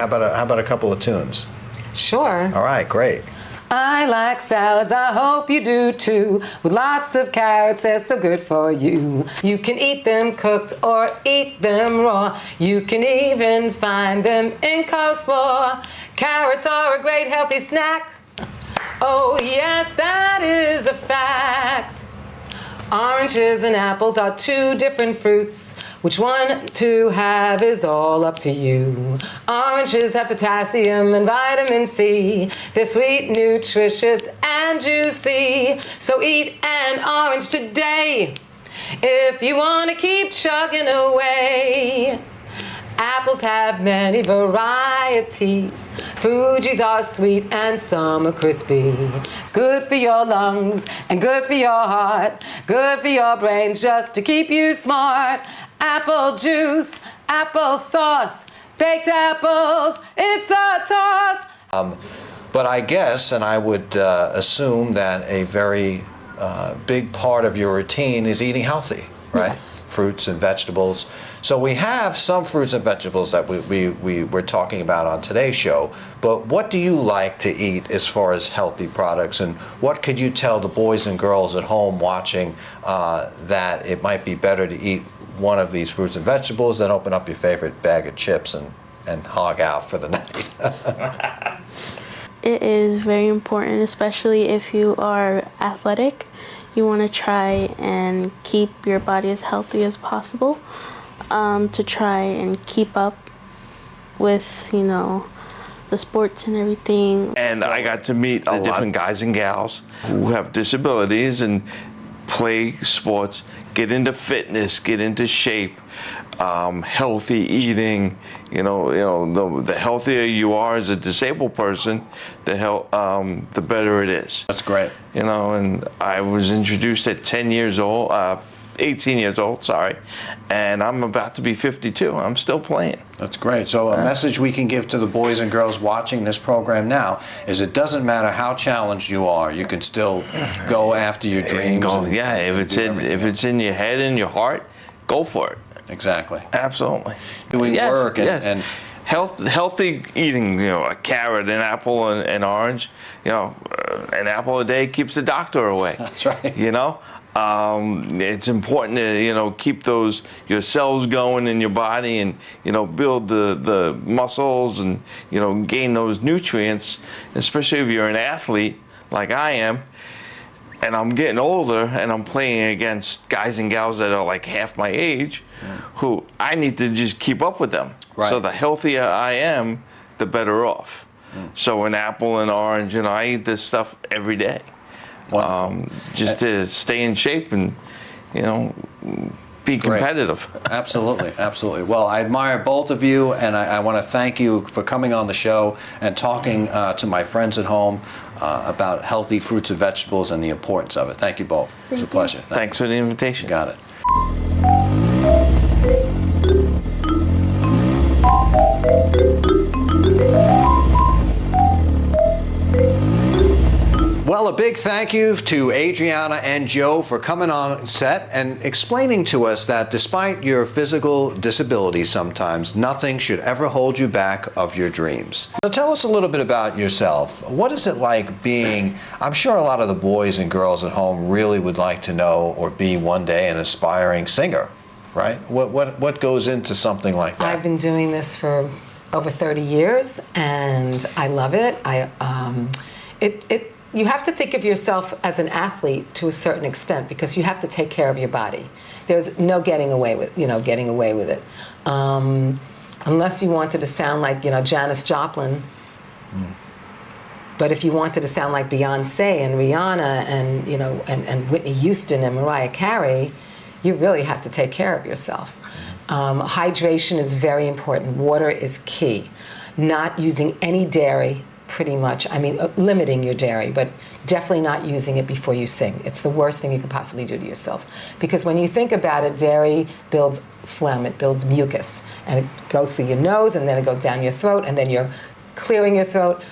How about a couple of tunes? Sure. All right, great. I like salads, I hope you do too. With lots of carrots, they're so good for you. You can eat them cooked or eat them raw. You can even find them in coleslaw. Carrots are a great healthy snack. Oh yes, that is a fact. Oranges and apples are two different fruits. Which one to have is all up to you. Oranges have potassium and vitamin C. They're sweet, nutritious, and juicy. So eat an orange today if you want to keep chugging away. Apples have many varieties. Fuji's are sweet and some are crispy. Good for your lungs and good for your heart. Good for your brain just to keep you smart. Apple juice, apple sauce, baked apples, it's a toss. But I guess, and I would assume that a very big part of your routine is eating healthy, right? Yes. Fruits and vegetables. So we have some fruits and vegetables that we're talking about on today's show, but what do you like to eat as far as healthy products, and what could you tell the boys and girls at home watching that it might be better to eat one of these fruits and vegetables than open up your favorite bag of chips and hog out for the night? It is very important, especially if you are athletic. You want to try and keep your body as healthy as possible, to try and keep up with, the sports and everything. And I got to meet the different guys and gals who have disabilities and play sports, get into fitness, get into shape, healthy eating. The healthier you are as a disabled person, the better it is. That's great. And I was introduced at 18 years old, sorry, and I'm about to be 52. I'm still playing. That's great. So a message we can give to the boys and girls watching this program now is it doesn't matter how challenged you are, you can still go after your dreams. If it's in your head and your heart, go for it. Exactly. Absolutely. Doing work and healthy eating, a carrot, an apple, and an orange. An apple a day keeps the doctor away. That's right. It's important to keep your cells going in your body and build the muscles and gain those nutrients, especially if you're an athlete like I am. And I'm getting older and I'm playing against guys and gals that are like half my age, who I need to just keep up with them. Right. So the healthier I am, the better off. So an apple and orange, I eat this stuff every day. Just to stay in shape and, be competitive. Absolutely, absolutely. Well, I admire both of you, and I want to thank you for coming on the show and talking to my friends at home about healthy fruits and vegetables and the importance of it. Thank you both. It's a pleasure. Thanks for the invitation. Got it. Well, a big thank you to Adriana and Joe for coming on set and explaining to us that despite your physical disabilities sometimes, nothing should ever hold you back of your dreams. So tell us a little bit about yourself. What is it like being, I'm sure a lot of the boys and girls at home really would like to know or be one day an aspiring singer, right? What goes into something like that? I've been doing this for over 30 years and I love it. You have to think of yourself as an athlete to a certain extent because you have to take care of your body. There's no getting away with it. Unless you wanted to sound like, Janis Joplin. But if you wanted to sound like Beyonce and Rihanna and Whitney Houston and Mariah Carey, you really have to take care of yourself. Hydration is very important. Water is key. Not using any dairy. Pretty much. Limiting your dairy, but definitely not using it before you sing. It's the worst thing you could possibly do to yourself. Because when you think about it, dairy builds phlegm, it builds mucus, and it goes through your nose, and then it goes down your throat, and then you're clearing your throat.